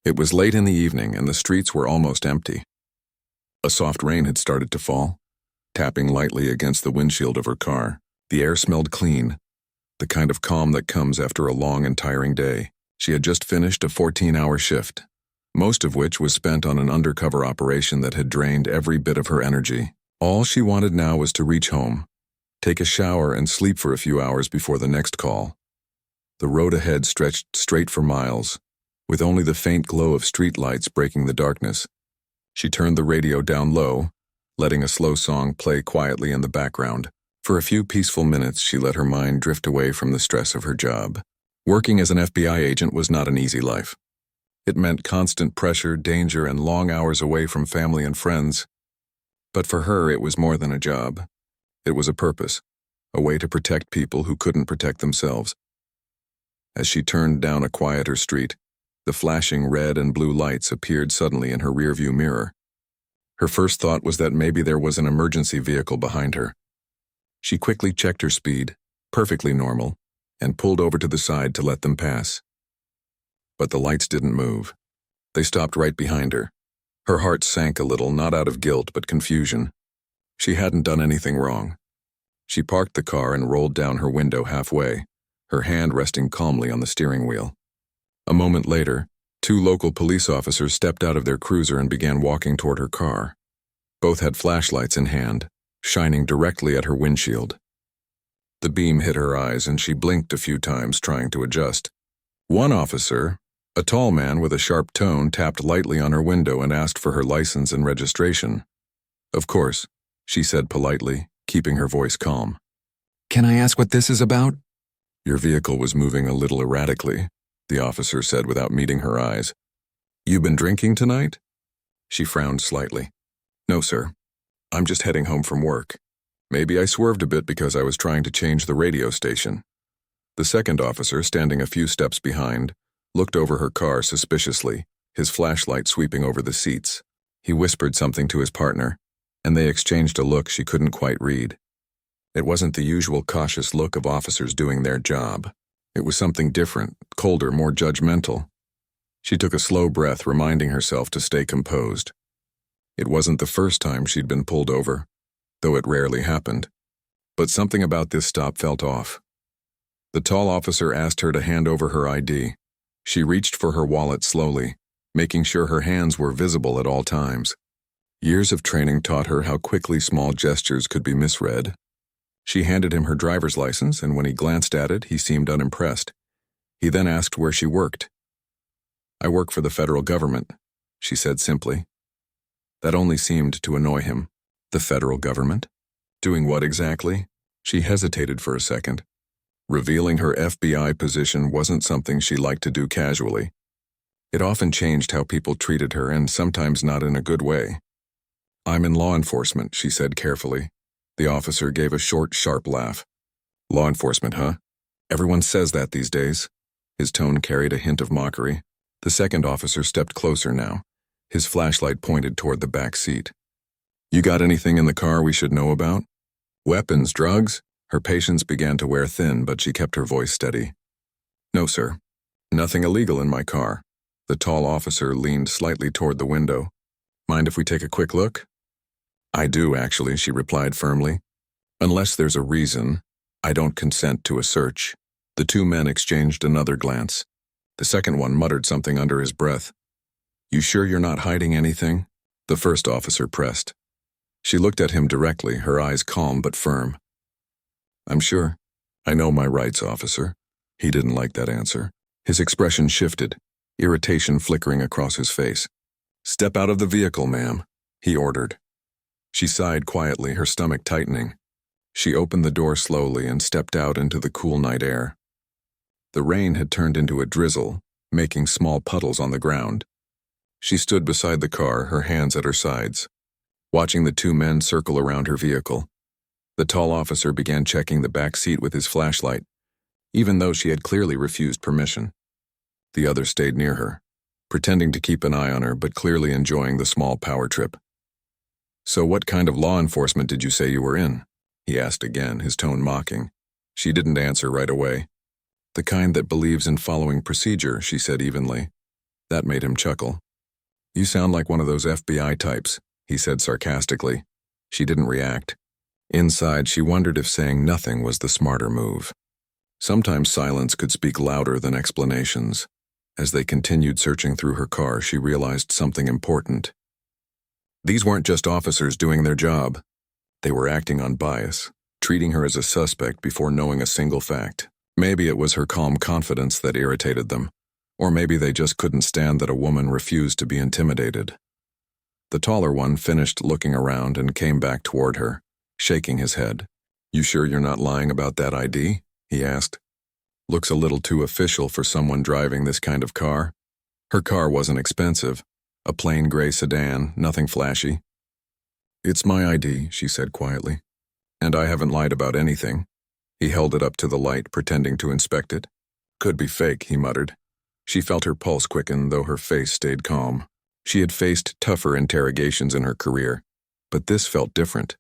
It was late in the evening and the streets were almost empty. A soft rain had started to fall, tapping lightly against the windshield of her car. The air smelled clean, the kind of calm that comes after a long and tiring day. She had just finished a 14-hour shift, most of which was spent on an undercover operation that had drained every bit of her energy. All she wanted now was to reach home, take a shower and sleep for a few hours before the next call. The road ahead stretched straight for miles, with only the faint glow of street lights breaking the darkness. She turned the radio down low, letting a slow song play quietly in the background. For a few peaceful minutes, she let her mind drift away from the stress of her job. Working as an FBI agent was not an easy life. It meant constant pressure, danger, and long hours away from family and friends. But for her, it was more than a job. It was a purpose, a way to protect people who couldn't protect themselves. As she turned down a quieter street, the flashing red and blue lights appeared suddenly in her rearview mirror. Her first thought was that maybe there was an emergency vehicle behind her. She quickly checked her speed, perfectly normal, and pulled over to the side to let them pass. But the lights didn't move. They stopped right behind her. Her heart sank a little, not out of guilt but confusion. She hadn't done anything wrong. She parked the car and rolled down her window halfway, her hand resting calmly on the steering wheel. A moment later, 2 local police officers stepped out of their cruiser and began walking toward her car. Both had flashlights in hand, shining directly at her windshield. The beam hit her eyes and she blinked a few times, trying to adjust. One officer, a tall man with a sharp tone, tapped lightly on her window and asked for her license and registration. "Of course," she said politely, keeping her voice calm. "Can I ask what this is about?" "Your vehicle was moving a little erratically," the officer said without meeting her eyes. "You been drinking tonight?" She frowned slightly. "No, sir. I'm just heading home from work. Maybe I swerved a bit because I was trying to change the radio station." The second officer, standing a few steps behind, looked over her car suspiciously, his flashlight sweeping over the seats. He whispered something to his partner, and they exchanged a look she couldn't quite read. It wasn't the usual cautious look of officers doing their job. It was something different, colder, more judgmental. She took a slow breath, reminding herself to stay composed. It wasn't the first time she'd been pulled over, though it rarely happened. But something about this stop felt off. The tall officer asked her to hand over her ID. She reached for her wallet slowly, making sure her hands were visible at all times. Years of training taught her how quickly small gestures could be misread. She handed him her driver's license, and when he glanced at it, he seemed unimpressed. He then asked where she worked. "I work for the federal government," she said simply. That only seemed to annoy him. The federal government? Doing what exactly? She hesitated for a second. Revealing her FBI position wasn't something she liked to do casually. It often changed how people treated her, and sometimes not in a good way. "I'm in law enforcement," she said carefully. The officer gave a short, sharp laugh. "Law enforcement, huh? Everyone says that these days." His tone carried a hint of mockery. The second officer stepped closer now, his flashlight pointed toward the back seat. "You got anything in the car we should know about? Weapons, drugs?" Her patience began to wear thin, but she kept her voice steady. "No, sir. Nothing illegal in my car." The tall officer leaned slightly toward the window. "Mind if we take a quick look?" "I do, actually," she replied firmly. "Unless there's a reason, I don't consent to a search." The 2 men exchanged another glance. The second one muttered something under his breath. "You sure you're not hiding anything?" The first officer pressed. She looked at him directly, her eyes calm but firm. "I'm sure. I know my rights, officer." He didn't like that answer. His expression shifted, irritation flickering across his face. "Step out of the vehicle, ma'am," he ordered. She sighed quietly, her stomach tightening. She opened the door slowly and stepped out into the cool night air. The rain had turned into a drizzle, making small puddles on the ground. She stood beside the car, her hands at her sides, watching the 2 men circle around her vehicle. The tall officer began checking the back seat with his flashlight, even though she had clearly refused permission. The other stayed near her, pretending to keep an eye on her but clearly enjoying the small power trip. "So what kind of law enforcement did you say you were in?" he asked again, his tone mocking. She didn't answer right away. "The kind that believes in following procedure," she said evenly. That made him chuckle. "You sound like one of those FBI types," he said sarcastically. She didn't react. Inside, she wondered if saying nothing was the smarter move. Sometimes silence could speak louder than explanations. As they continued searching through her car, she realized something important. These weren't just officers doing their job. They were acting on bias, treating her as a suspect before knowing a single fact. Maybe it was her calm confidence that irritated them, or maybe they just couldn't stand that a woman refused to be intimidated. The taller one finished looking around and came back toward her, shaking his head. "You sure you're not lying about that ID?" he asked. "Looks a little too official for someone driving this kind of car." Her car wasn't expensive, a plain gray sedan, nothing flashy. "It's my ID," she said quietly. "And I haven't lied about anything." He held it up to the light, pretending to inspect it. "Could be fake," he muttered. She felt her pulse quicken, though her face stayed calm. She had faced tougher interrogations in her career, but this felt different,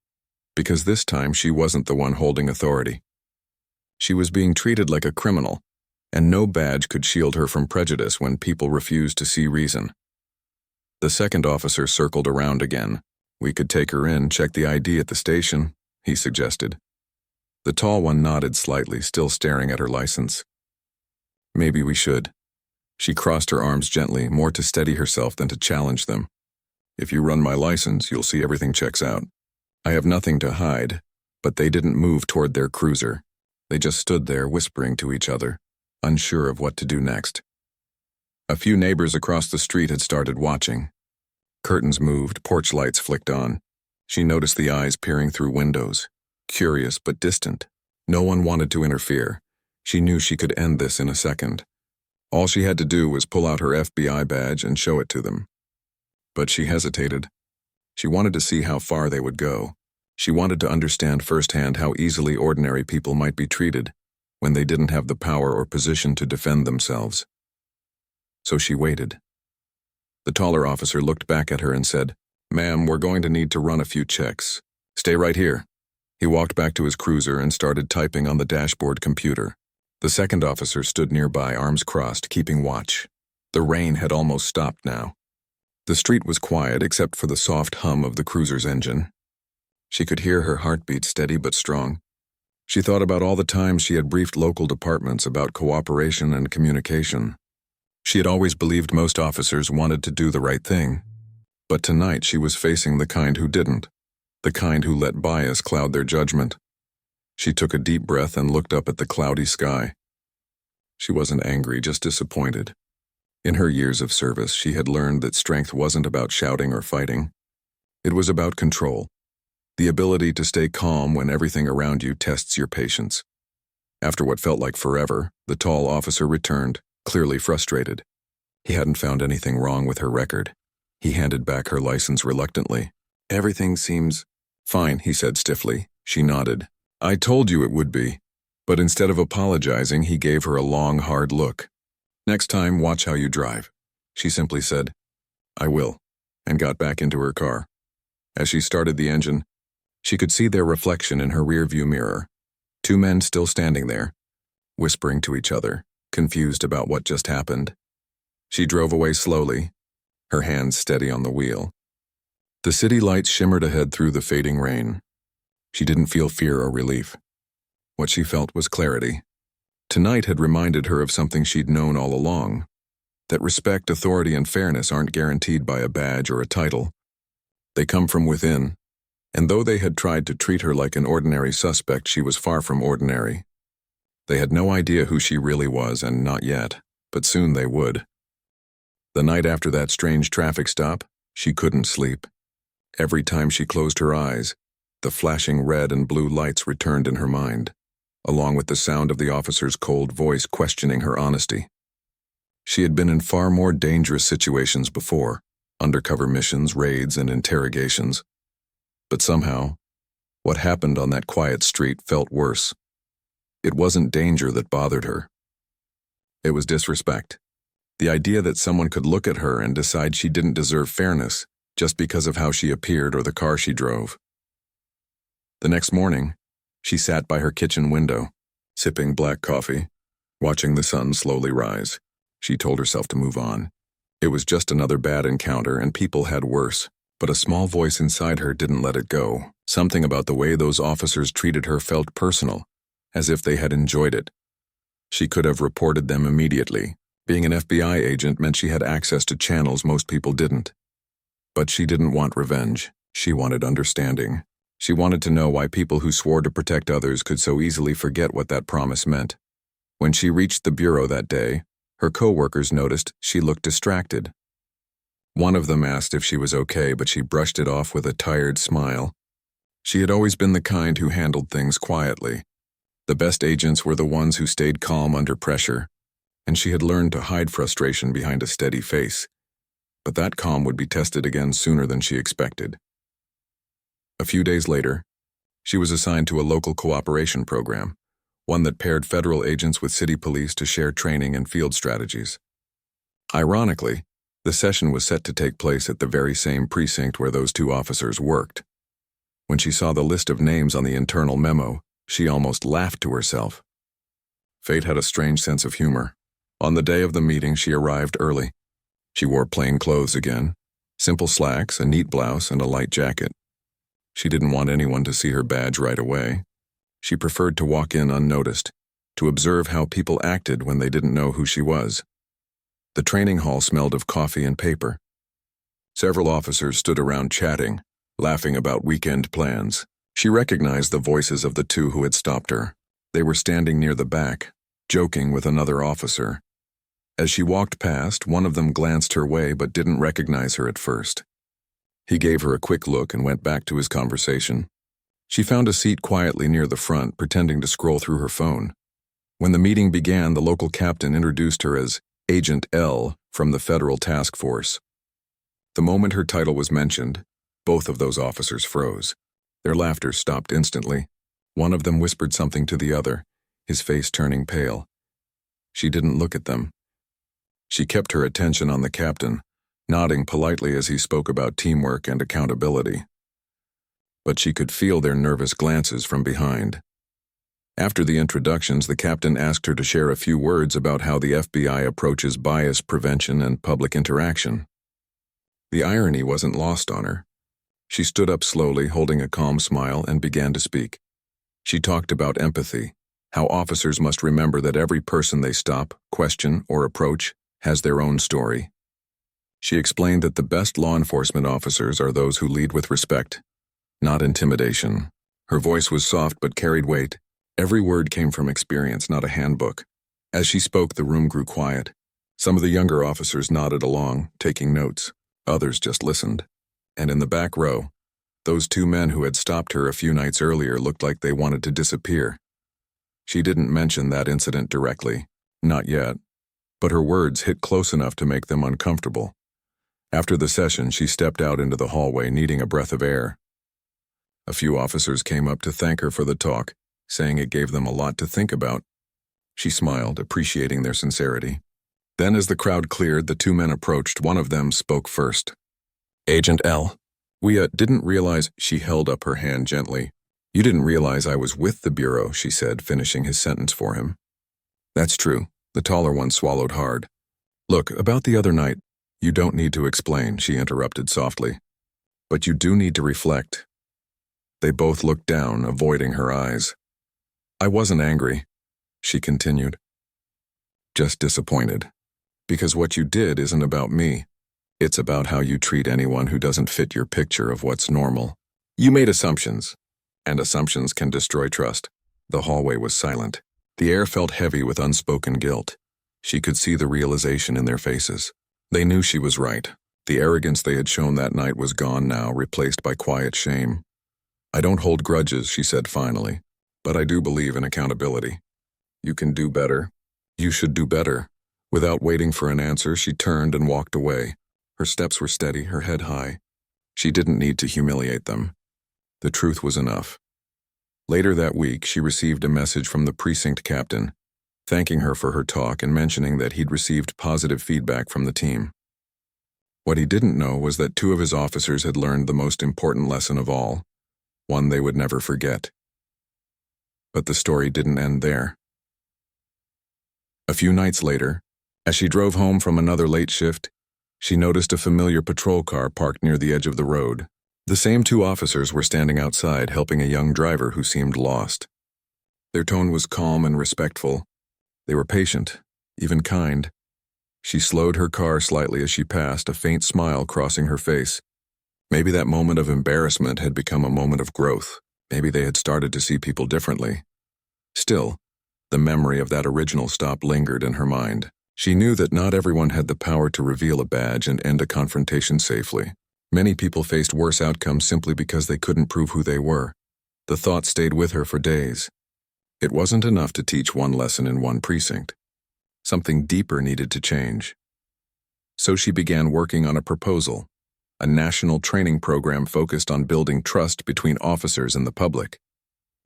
because this time she wasn't the one holding authority. She was being treated like a criminal, and no badge could shield her from prejudice when people refused to see reason. The second officer circled around again. "We could take her in, check the ID at the station," he suggested. The tall one nodded slightly, still staring at her license. "Maybe we should." She crossed her arms gently, more to steady herself than to challenge them. "If you run my license, you'll see everything checks out." I have nothing to hide, but they didn't move toward their cruiser. They just stood there whispering to each other, unsure of what to do next. A few neighbors across the street had started watching. Curtains moved, porch lights flicked on. She noticed the eyes peering through windows, curious but distant. No one wanted to interfere. She knew she could end this in a second. All she had to do was pull out her FBI badge and show it to them. But she hesitated. She wanted to see how far they would go. She wanted to understand firsthand how easily ordinary people might be treated when they didn't have the power or position to defend themselves. So she waited. The taller officer looked back at her and said, "Ma'am, we're going to need to run a few checks. Stay right here." He walked back to his cruiser and started typing on the dashboard computer. The second officer stood nearby, arms crossed, keeping watch. The rain had almost stopped now. The street was quiet except for the soft hum of the cruiser's engine. She could hear her heartbeat steady but strong. She thought about all the times she had briefed local departments about cooperation and communication. She had always believed most officers wanted to do the right thing. But tonight she was facing the kind who didn't, the kind who let bias cloud their judgment. She took a deep breath and looked up at the cloudy sky. She wasn't angry, just disappointed. In her years of service, she had learned that strength wasn't about shouting or fighting. It was about control, the ability to stay calm when everything around you tests your patience. After what felt like forever, the tall officer returned, clearly frustrated. He hadn't found anything wrong with her record. He handed back her license reluctantly. "Everything seems fine," he said stiffly. She nodded. "I told you it would be." But instead of apologizing, he gave her a long, hard look. "Next time, watch how you drive." She simply said, "I will," and got back into her car. As she started the engine, she could see their reflection in her rearview mirror. Two men still standing there, whispering to each other, confused about what just happened. She drove away slowly, her hands steady on the wheel. The city lights shimmered ahead through the fading rain. She didn't feel fear or relief. What she felt was clarity. Tonight had reminded her of something she'd known all along, that respect, authority, and fairness aren't guaranteed by a badge or a title. They come from within, and though they had tried to treat her like an ordinary suspect, she was far from ordinary. They had no idea who she really was, and not yet, but soon they would. The night after that strange traffic stop, she couldn't sleep. Every time she closed her eyes, the flashing red and blue lights returned in her mind, along with the sound of the officer's cold voice questioning her honesty. She had been in far more dangerous situations before, undercover missions, raids, and interrogations. But somehow, what happened on that quiet street felt worse. It wasn't danger that bothered her. It was disrespect. The idea that someone could look at her and decide she didn't deserve fairness just because of how she appeared or the car she drove. The next morning, she sat by her kitchen window, sipping black coffee, watching the sun slowly rise. She told herself to move on. It was just another bad encounter, and people had worse. But a small voice inside her didn't let it go. Something about the way those officers treated her felt personal, as if they had enjoyed it. She could have reported them immediately. Being an FBI agent meant she had access to channels most people didn't. But she didn't want revenge. She wanted understanding. She wanted to know why people who swore to protect others could so easily forget what that promise meant. When she reached the bureau that day, her co-workers noticed she looked distracted. One of them asked if she was okay, but she brushed it off with a tired smile. She had always been the kind who handled things quietly. The best agents were the ones who stayed calm under pressure, and she had learned to hide frustration behind a steady face. But that calm would be tested again sooner than she expected. A few days later, she was assigned to a local cooperation program, one that paired federal agents with city police to share training and field strategies. Ironically, the session was set to take place at the very same precinct where those two officers worked. When she saw the list of names on the internal memo, she almost laughed to herself. Fate had a strange sense of humor. On the day of the meeting, she arrived early. She wore plain clothes again, simple slacks, a neat blouse, and a light jacket. She didn't want anyone to see her badge right away. She preferred to walk in unnoticed, to observe how people acted when they didn't know who she was. The training hall smelled of coffee and paper. Several officers stood around chatting, laughing about weekend plans. She recognized the voices of the two who had stopped her. They were standing near the back, joking with another officer. As she walked past, one of them glanced her way but didn't recognize her at first. He gave her a quick look and went back to his conversation. She found a seat quietly near the front, pretending to scroll through her phone. When the meeting began, the local captain introduced her as Agent L from the Federal Task Force. The moment her title was mentioned, both of those officers froze. Their laughter stopped instantly. One of them whispered something to the other, his face turning pale. She didn't look at them. She kept her attention on the captain, nodding politely as he spoke about teamwork and accountability. But she could feel their nervous glances from behind. After the introductions, the captain asked her to share a few words about how the FBI approaches bias prevention and public interaction. The irony wasn't lost on her. She stood up slowly, holding a calm smile, and began to speak. She talked about empathy, how officers must remember that every person they stop, question, or approach has their own story. She explained that the best law enforcement officers are those who lead with respect, not intimidation. Her voice was soft but carried weight. Every word came from experience, not a handbook. As she spoke, the room grew quiet. Some of the younger officers nodded along, taking notes. Others just listened. And in the back row, those two men who had stopped her a few nights earlier looked like they wanted to disappear. She didn't mention that incident directly, not yet, but her words hit close enough to make them uncomfortable. After the session, she stepped out into the hallway, needing a breath of air. A few officers came up to thank her for the talk, saying it gave them a lot to think about. She smiled, appreciating their sincerity. Then, as the crowd cleared, the two men approached. One of them spoke first. Agent L. We didn't realize. She held up her hand gently. You didn't realize I was with the Bureau, she said, finishing his sentence for him. That's true. The taller one swallowed hard. Look, about the other night, you don't need to explain, she interrupted softly. But you do need to reflect. They both looked down, avoiding her eyes. I wasn't angry, she continued. Just disappointed. Because what you did isn't about me. It's about how you treat anyone who doesn't fit your picture of what's normal. You made assumptions, and assumptions can destroy trust. The hallway was silent. The air felt heavy with unspoken guilt. She could see the realization in their faces. They knew she was right. The arrogance they had shown that night was gone now, replaced by quiet shame. I don't hold grudges, she said finally, but I do believe in accountability. You can do better. You should do better. Without waiting for an answer, she turned and walked away. Her steps were steady, her head high. She didn't need to humiliate them. The truth was enough. Later that week, she received a message from the precinct captain, thanking her for her talk and mentioning that he'd received positive feedback from the team. What he didn't know was that two of his officers had learned the most important lesson of all, one they would never forget. But the story didn't end there. A few nights later, as she drove home from another late shift, She noticed a familiar patrol car parked near the edge of the road. The same two officers were standing outside helping a young driver who seemed lost. Their tone was calm and respectful. They were patient, even kind. She slowed her car slightly as she passed, a faint smile crossing her face. Maybe that moment of embarrassment had become a moment of growth. Maybe they had started to see people differently. Still, the memory of that original stop lingered in her mind. She knew that not everyone had the power to reveal a badge and end a confrontation safely. Many people faced worse outcomes simply because they couldn't prove who they were. The thought stayed with her for days. It wasn't enough to teach one lesson in one precinct. Something deeper needed to change. So she began working on a proposal, a national training program focused on building trust between officers and the public.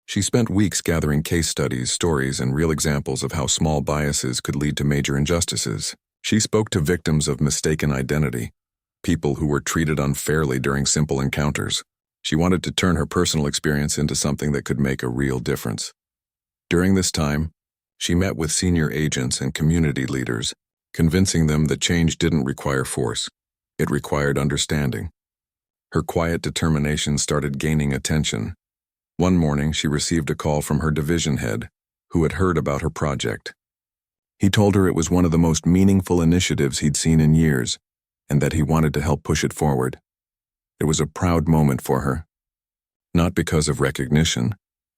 She spent weeks gathering case studies, stories, and real examples of how small biases could lead to major injustices. She spoke to victims of mistaken identity, people who were treated unfairly during simple encounters. She wanted to turn her personal experience into something that could make a real difference. During this time, she met with senior agents and community leaders, convincing them that change didn't require force. It required understanding. Her quiet determination started gaining attention. One morning, she received a call from her division head, who had heard about her project. He told her it was one of the most meaningful initiatives he'd seen in years, and that he wanted to help push it forward. It was a proud moment for her. Not because of recognition,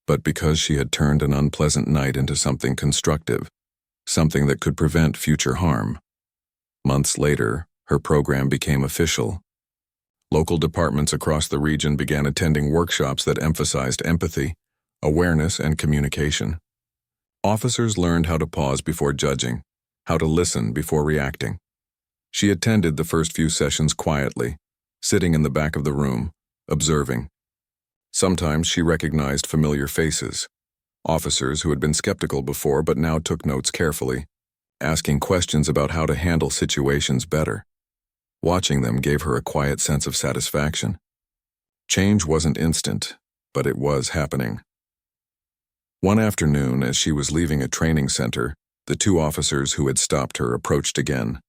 but because she had turned an unpleasant night into something constructive, something that could prevent future harm. Months later, her program became official. Local departments across the region began attending workshops that emphasized empathy, awareness, and communication. Officers learned how to pause before judging, how to listen before reacting. She attended the first few sessions quietly, sitting in the back of the room, observing. Sometimes she recognized familiar faces, officers who had been skeptical before but now took notes carefully, asking questions about how to handle situations better. Watching them gave her a quiet sense of satisfaction. Change wasn't instant, but it was happening. One afternoon, as she was leaving a training center, the two officers who had stopped her approached again.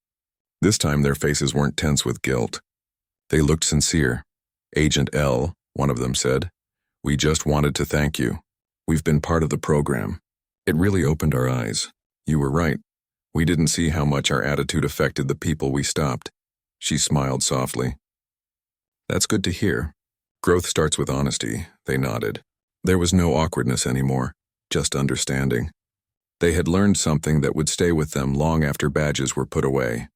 This time their faces weren't tense with guilt. They looked sincere. "Agent L," one of them said, "we just wanted to thank you. We've been part of the program. It really opened our eyes. You were right. We didn't see how much our attitude affected the people we stopped." She smiled softly. "That's good to hear. Growth starts with honesty," they nodded. There was no awkwardness anymore, just understanding. They had learned something that would stay with them long after badges were put away.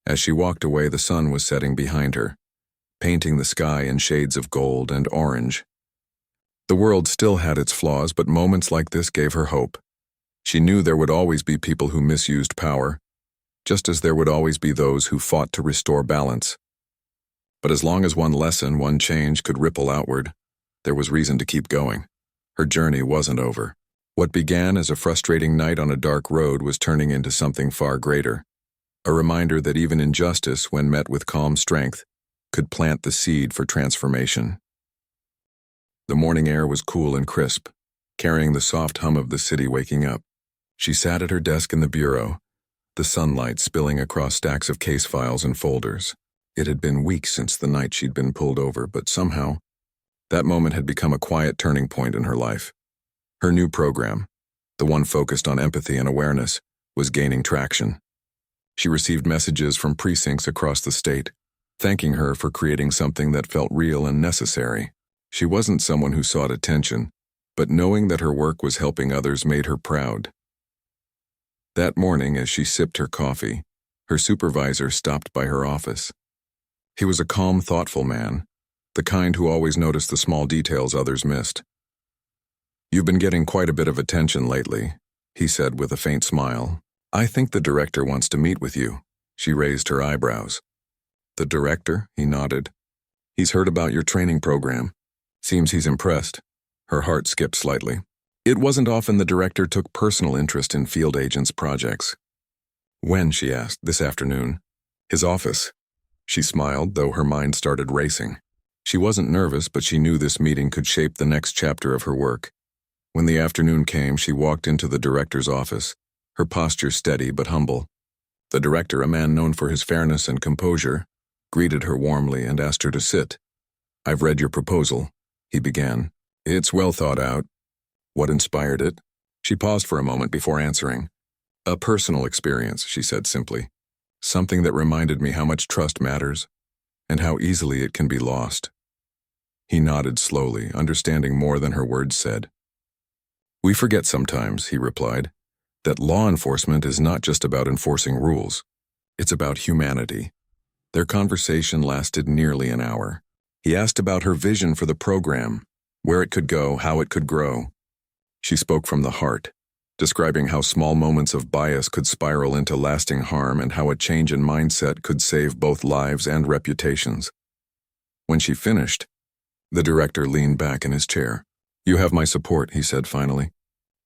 As she walked away, the sun was setting behind her, painting the sky in shades of gold and orange. The world still had its flaws, but moments like this gave her hope. She knew there would always be people who misused power, just as there would always be those who fought to restore balance. But as long as one lesson, one change could ripple outward, there was reason to keep going. Her journey wasn't over. What began as a frustrating night on a dark road was turning into something far greater. A reminder that even injustice, when met with calm strength, could plant the seed for transformation. The morning air was cool and crisp, carrying the soft hum of the city waking up. She sat at her desk in the bureau, the sunlight spilling across stacks of case files and folders. It had been weeks since the night she'd been pulled over, but somehow, that moment had become a quiet turning point in her life. Her new program, the one focused on empathy and awareness, was gaining traction. She received messages from precincts across the state, thanking her for creating something that felt real and necessary. She wasn't someone who sought attention, but knowing that her work was helping others made her proud. That morning, as she sipped her coffee, her supervisor stopped by her office. He was a calm, thoughtful man, the kind who always noticed the small details others missed. "You've been getting quite a bit of attention lately," he said with a faint smile. "I think the director wants to meet with you." She raised her eyebrows. "The director?" He nodded. "He's heard about your training program. Seems he's impressed." Her heart skipped slightly. It wasn't often the director took personal interest in field agents' projects. "When?" she asked. "This afternoon." "His office." She smiled, though her mind started racing. She wasn't nervous, but she knew this meeting could shape the next chapter of her work. When the afternoon came, she walked into the director's office, her posture steady but humble. The director, a man known for his fairness and composure, greeted her warmly and asked her to sit. "I've read your proposal," he began. "It's well thought out." "What inspired it?" She paused for a moment before answering. "A personal experience," she said simply. "Something that reminded me how much trust matters, and how easily it can be lost." He nodded slowly, understanding more than her words said. "We forget sometimes," he replied, "that law enforcement is not just about enforcing rules. It's about humanity." Their conversation lasted nearly an hour. He asked about her vision for the program, where it could go, how it could grow. She spoke from the heart, describing how small moments of bias could spiral into lasting harm and how a change in mindset could save both lives and reputations. When she finished, the director leaned back in his chair. "You have my support," he said finally.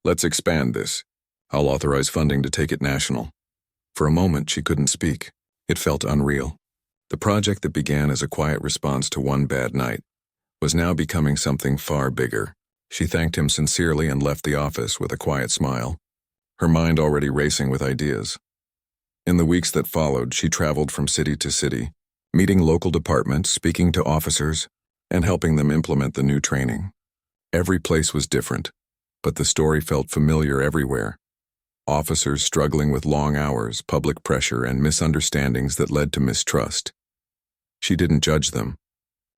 "Let's expand this. I'll authorize funding to take it national." For a moment, she couldn't speak. It felt unreal. The project that began as a quiet response to one bad night was now becoming something far bigger. She thanked him sincerely and left the office with a quiet smile, her mind already racing with ideas. In the weeks that followed, she traveled from city to city, meeting local departments, speaking to officers, and helping them implement the new training. Every place was different, but the story felt familiar everywhere. Officers struggling with long hours, public pressure, and misunderstandings that led to mistrust. She didn't judge them.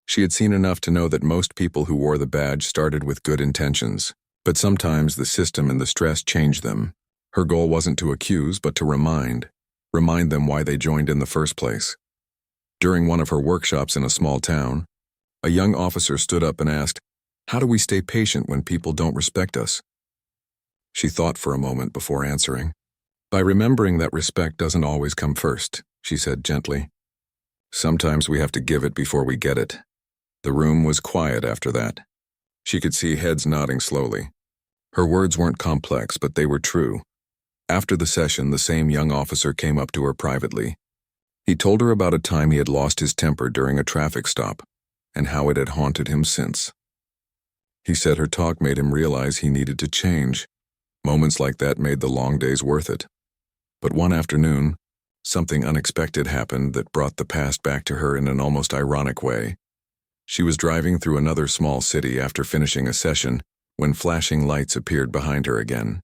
She had seen enough to know that most people who wore the badge started with good intentions, but sometimes the system and the stress changed them. Her goal wasn't to accuse, but to remind them why they joined in the first place. During one of her workshops in a small town, a young officer stood up and asked, "How do we stay patient when people don't respect us?" She thought for a moment before answering. "By remembering that respect doesn't always come first," she said gently. "Sometimes we have to give it before we get it." The room was quiet after that. She could see heads nodding slowly. Her words weren't complex, but they were true. After the session, the same young officer came up to her privately. He told her about a time he had lost his temper during a traffic stop, and how it had haunted him since. He said her talk made him realize he needed to change. Moments like that made the long days worth it. But one afternoon, something unexpected happened that brought the past back to her in an almost ironic way. She was driving through another small city after finishing a session when flashing lights appeared behind her again.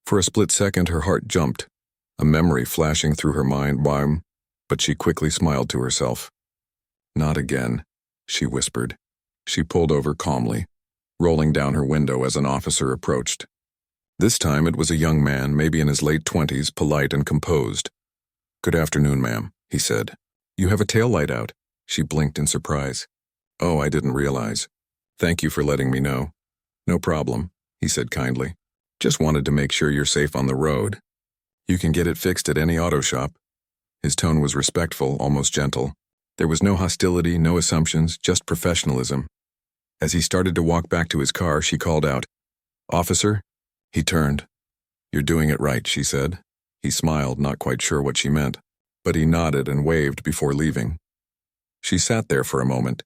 For a split second, her heart jumped, a memory flashing through her mind, but she quickly smiled to herself. "Not again," she whispered. She pulled over calmly, rolling down her window as an officer approached. This time it was a young man, maybe in his late 20s, polite and composed. "Good afternoon, ma'am," he said. "You have a taillight out." She blinked in surprise. "Oh, I didn't realize. Thank you for letting me know." "No problem," he said kindly. "Just wanted to make sure you're safe on the road. You can get it fixed at any auto shop." His tone was respectful, almost gentle. There was no hostility, no assumptions, just professionalism. As he started to walk back to his car, she called out, "Officer?" He turned. "You're doing it right," she said. He smiled, not quite sure what she meant, but he nodded and waved before leaving. She sat there for a moment,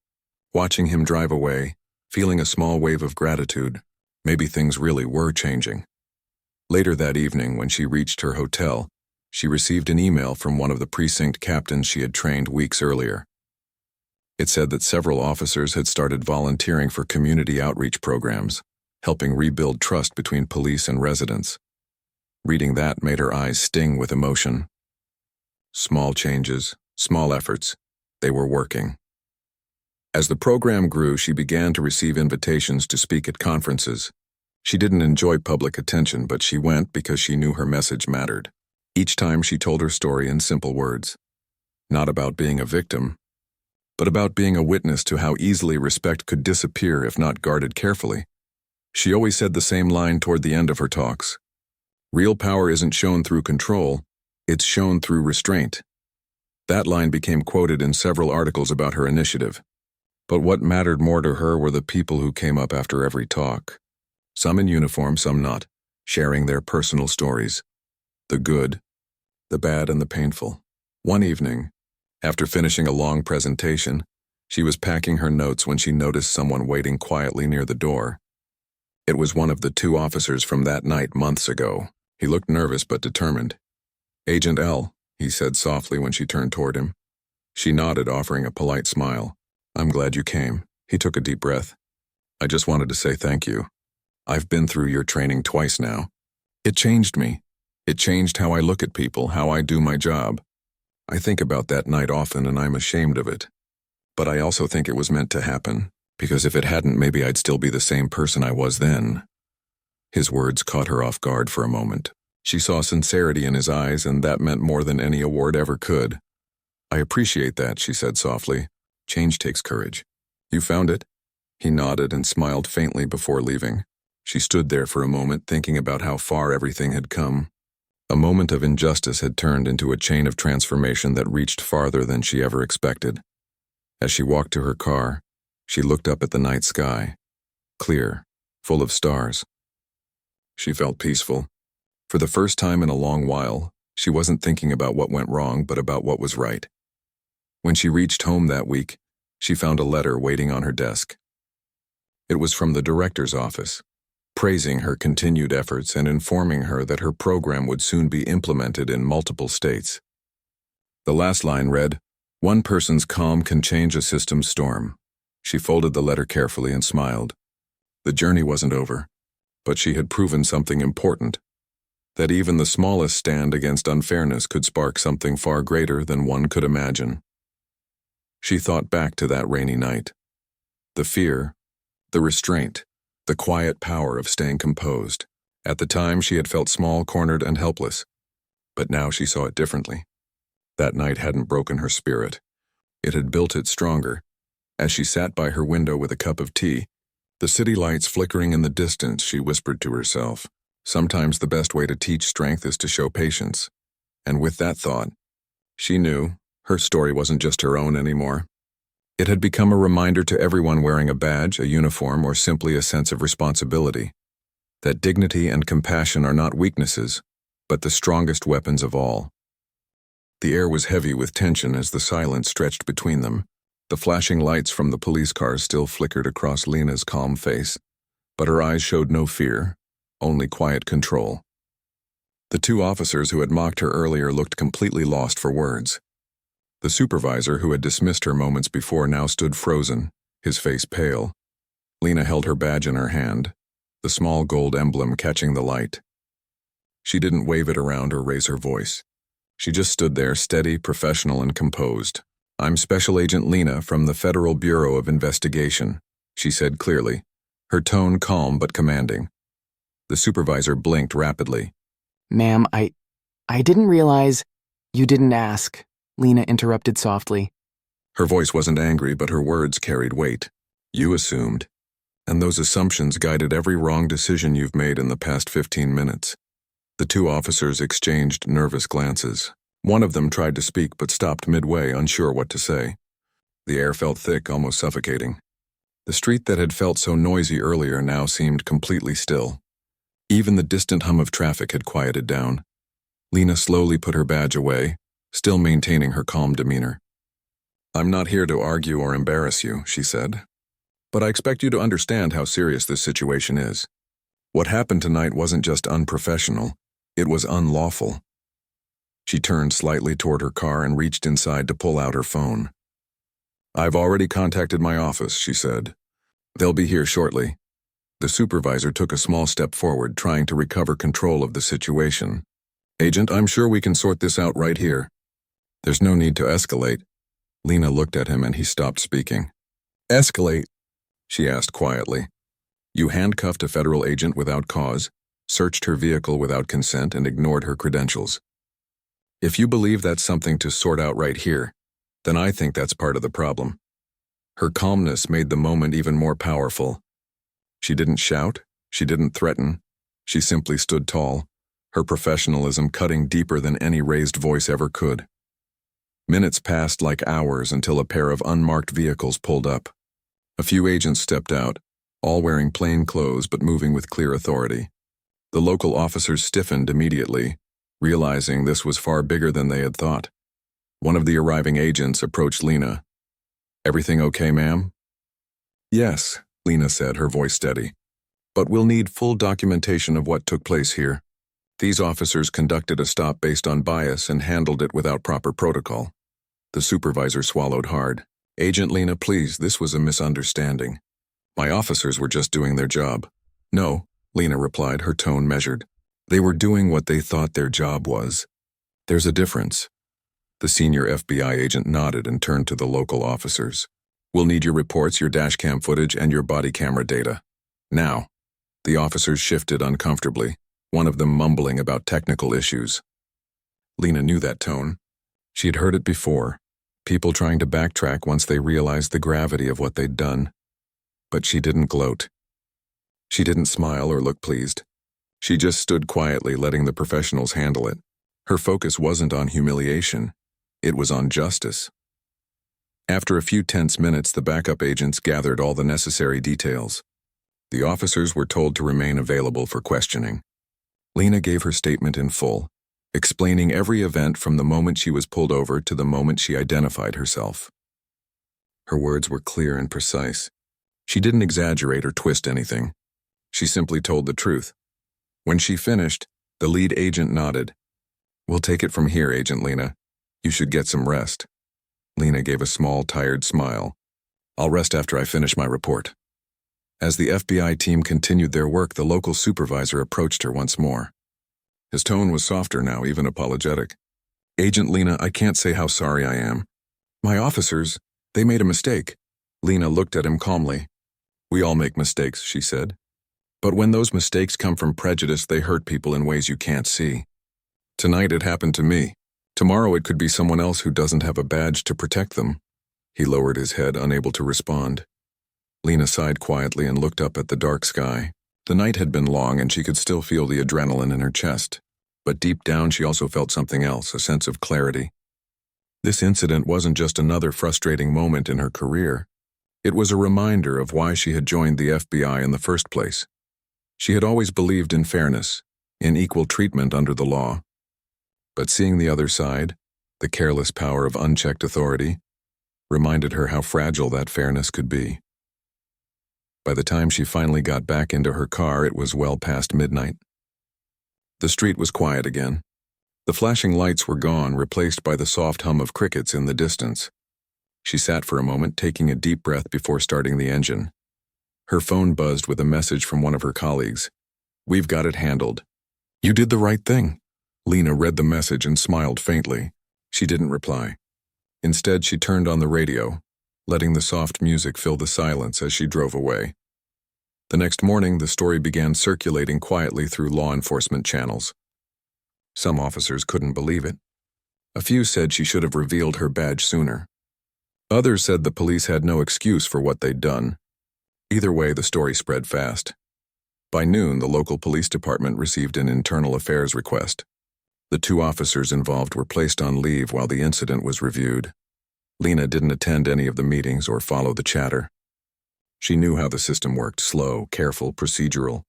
watching him drive away, feeling a small wave of gratitude. Maybe things really were changing. Later that evening, when she reached her hotel, she received an email from one of the precinct captains she had trained weeks earlier. It said that several officers had started volunteering for community outreach programs, helping rebuild trust between police and residents. Reading that made her eyes sting with emotion. Small changes, small efforts, they were working. As the program grew, she began to receive invitations to speak at conferences. She didn't enjoy public attention, but she went because she knew her message mattered. Each time she told her story in simple words. Not about being a victim, but about being a witness to how easily respect could disappear if not guarded carefully. She always said the same line toward the end of her talks. "Real power isn't shown through control, it's shown through restraint." That line became quoted in several articles about her initiative. But what mattered more to her were the people who came up after every talk. Some in uniform, some not, sharing their personal stories. The good, the bad, and the painful. One evening, after finishing a long presentation, she was packing her notes when she noticed someone waiting quietly near the door. It was one of the two officers from that night months ago. He looked nervous but determined. "Agent L," he said softly when she turned toward him. She nodded, offering a polite smile. I'm glad you came. He took a deep breath. I just wanted to say thank you. I've been through your training twice now. It changed me. It changed how I look at people, how I do my job. I think about that night often and I'm ashamed of it. But I also think it was meant to happen, because if it hadn't, maybe I'd still be the same person I was then. His words caught her off guard for a moment. She saw sincerity in his eyes, and that meant more than any award ever could. I appreciate that, she said softly. Change takes courage. You found it? He nodded and smiled faintly before leaving. She stood there for a moment, thinking about how far everything had come. A moment of injustice had turned into a chain of transformation that reached farther than she ever expected. As she walked to her car, she looked up at the night sky, clear, full of stars. She felt peaceful. For the first time in a long while, she wasn't thinking about what went wrong, but about what was right. When she reached home that week, she found a letter waiting on her desk. It was from the director's office, praising her continued efforts and informing her that her program would soon be implemented in multiple states. The last line read, "One person's calm can change a system's storm." She folded the letter carefully and smiled. The journey wasn't over, but she had proven something important, that even the smallest stand against unfairness could spark something far greater than one could imagine. She thought back to that rainy night. The fear, the restraint, the quiet power of staying composed. At the time, she had felt small, cornered, and helpless. But now she saw it differently. That night hadn't broken her spirit. It had built it stronger. As she sat by her window with a cup of tea, the city lights flickering in the distance, she whispered to herself, sometimes the best way to teach strength is to show patience. And with that thought, she knew her story wasn't just her own anymore. It had become a reminder to everyone wearing a badge, a uniform, or simply a sense of responsibility, that dignity and compassion are not weaknesses, but the strongest weapons of all. The air was heavy with tension as the silence stretched between them. The flashing lights from the police cars still flickered across Lena's calm face, but her eyes showed no fear, only quiet control. The two officers who had mocked her earlier looked completely lost for words. The supervisor, who had dismissed her moments before, now stood frozen, his face pale. Lena held her badge in her hand, the small gold emblem catching the light. She didn't wave it around or raise her voice. She just stood there, steady, professional, and composed. "I'm Special Agent Lena from the Federal Bureau of Investigation," she said clearly, her tone calm but commanding. The supervisor blinked rapidly. "Ma'am, I didn't realize you didn't ask," Lena interrupted softly. Her voice wasn't angry, but her words carried weight. "You assumed. And those assumptions guided every wrong decision you've made in the past 15 minutes. The two officers exchanged nervous glances. One of them tried to speak but stopped midway, unsure what to say. The air felt thick, almost suffocating. The street that had felt so noisy earlier now seemed completely still. Even the distant hum of traffic had quieted down. Lena slowly put her badge away, still maintaining her calm demeanor. "I'm not here to argue or embarrass you," she said. "But I expect you to understand how serious this situation is. What happened tonight wasn't just unprofessional, it was unlawful." She turned slightly toward her car and reached inside to pull out her phone. "I've already contacted my office," she said. "They'll be here shortly." The supervisor took a small step forward, trying to recover control of the situation. "Agent, I'm sure we can sort this out right here." "There's no need to escalate." Lena looked at him and he stopped speaking. "Escalate?" she asked quietly. "You handcuffed a federal agent without cause, searched her vehicle without consent, and ignored her credentials. If you believe that's something to sort out right here, then I think that's part of the problem." Her calmness made the moment even more powerful. She didn't shout, she didn't threaten, she simply stood tall, her professionalism cutting deeper than any raised voice ever could. Minutes passed like hours until a pair of unmarked vehicles pulled up. A few agents stepped out, all wearing plain clothes but moving with clear authority. The local officers stiffened immediately, realizing this was far bigger than they had thought. One of the arriving agents approached Lena. "Everything okay, ma'am?" "Yes," Lena said, her voice steady. "But we'll need full documentation of what took place here." These officers conducted a stop based on bias and handled it without proper protocol. The supervisor swallowed hard. Agent Lena, please, this was a misunderstanding. My officers were just doing their job. No, Lena replied, her tone measured. They were doing what they thought their job was. There's a difference. The senior FBI agent nodded and turned to the local officers. We'll need your reports, your dashcam footage, and your body camera data. Now. The officers shifted uncomfortably, one of them mumbling about technical issues. Lena knew that tone. She had heard it before, people trying to backtrack once they realized the gravity of what they'd done. But she didn't gloat. She didn't smile or look pleased. She just stood quietly, letting the professionals handle it. Her focus wasn't on humiliation. It was on justice. After a few tense minutes, the backup agents gathered all the necessary details. The officers were told to remain available for questioning. Lena gave her statement in full, explaining every event from the moment she was pulled over to the moment she identified herself. Her words were clear and precise. She didn't exaggerate or twist anything. She simply told the truth. When she finished, the lead agent nodded. We'll take it from here, Agent Lena. You should get some rest. Lena gave a small, tired smile. I'll rest after I finish my report. As the FBI team continued their work, the local supervisor approached her once more. His tone was softer now, even apologetic. Agent Lena, I can't say how sorry I am. My officers, they made a mistake. Lena looked at him calmly. We all make mistakes, she said. But when those mistakes come from prejudice, they hurt people in ways you can't see. Tonight it happened to me. Tomorrow it could be someone else who doesn't have a badge to protect them. He lowered his head, unable to respond. Lena sighed quietly and looked up at the dark sky. The night had been long and she could still feel the adrenaline in her chest. But deep down she also felt something else, a sense of clarity. This incident wasn't just another frustrating moment in her career. It was a reminder of why she had joined the FBI in the first place. She had always believed in fairness, in equal treatment under the law. But seeing the other side, the careless power of unchecked authority, reminded her how fragile that fairness could be. By the time she finally got back into her car, it was well past midnight. The street was quiet again. The flashing lights were gone, replaced by the soft hum of crickets in the distance. She sat for a moment, taking a deep breath before starting the engine. Her phone buzzed with a message from one of her colleagues. We've got it handled. You did the right thing. Lena read the message and smiled faintly. She didn't reply. Instead, she turned on the radio, letting the soft music fill the silence as she drove away. The next morning, the story began circulating quietly through law enforcement channels. Some officers couldn't believe it. A few said she should have revealed her badge sooner. Others said the police had no excuse for what they'd done. Either way, the story spread fast. By noon, the local police department received an internal affairs request. The two officers involved were placed on leave while the incident was reviewed. Lena didn't attend any of the meetings or follow the chatter. She knew how the system worked, slow, careful, procedural.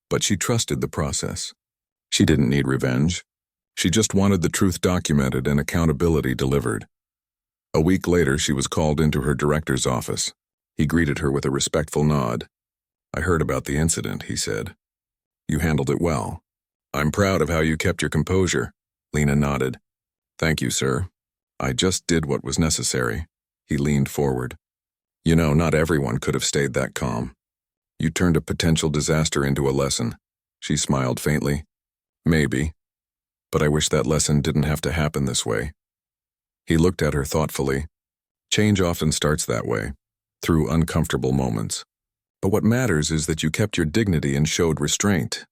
But she trusted the process. She didn't need revenge. She just wanted the truth documented and accountability delivered. A week later, she was called into her director's office. He greeted her with a respectful nod. I heard about the incident, he said. You handled it well. I'm proud of how you kept your composure. Lena nodded. Thank you, sir. I just did what was necessary. He leaned forward. You know, not everyone could have stayed that calm. You turned a potential disaster into a lesson. She smiled faintly. Maybe. But I wish that lesson didn't have to happen this way. He looked at her thoughtfully. Change often starts that way, through uncomfortable moments. But what matters is that you kept your dignity and showed restraint.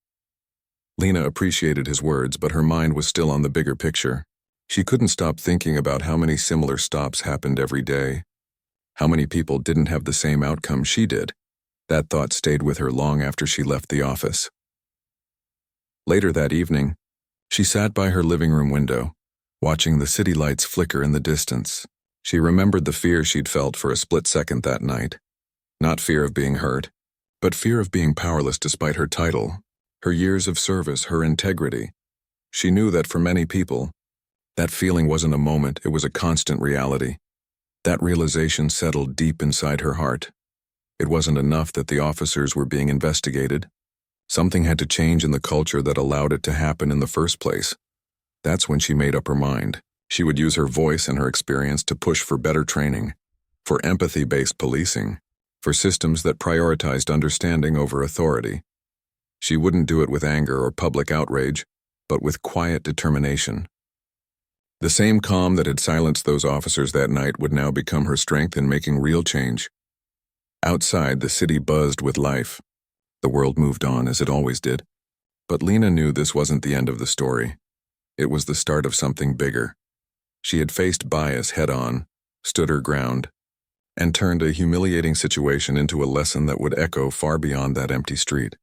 Lena appreciated his words, but her mind was still on the bigger picture. She couldn't stop thinking about how many similar stops happened every day. How many people didn't have the same outcome she did. That thought stayed with her long after she left the office. Later that evening, she sat by her living room window, watching the city lights flicker in the distance. She remembered the fear she'd felt for a split second that night. Not fear of being hurt, but fear of being powerless despite her title, her years of service, her integrity. She knew that for many people, that feeling wasn't a moment, it was a constant reality. That realization settled deep inside her heart. It wasn't enough that the officers were being investigated. Something had to change in the culture that allowed it to happen in the first place. That's when she made up her mind. She would use her voice and her experience to push for better training, for empathy-based policing, for systems that prioritized understanding over authority. She wouldn't do it with anger or public outrage, but with quiet determination. The same calm that had silenced those officers that night would now become her strength in making real change. Outside, the city buzzed with life. The world moved on, as it always did. But Lena knew this wasn't the end of the story. It was the start of something bigger. She had faced bias head-on, stood her ground, and turned a humiliating situation into a lesson that would echo far beyond that empty street.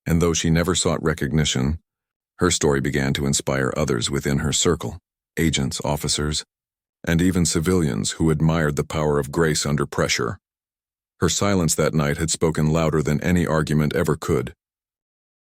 And though she never sought recognition, her story began to inspire others within her circle, agents, officers, and even civilians who admired the power of grace under pressure. Her silence that night had spoken louder than any argument ever could.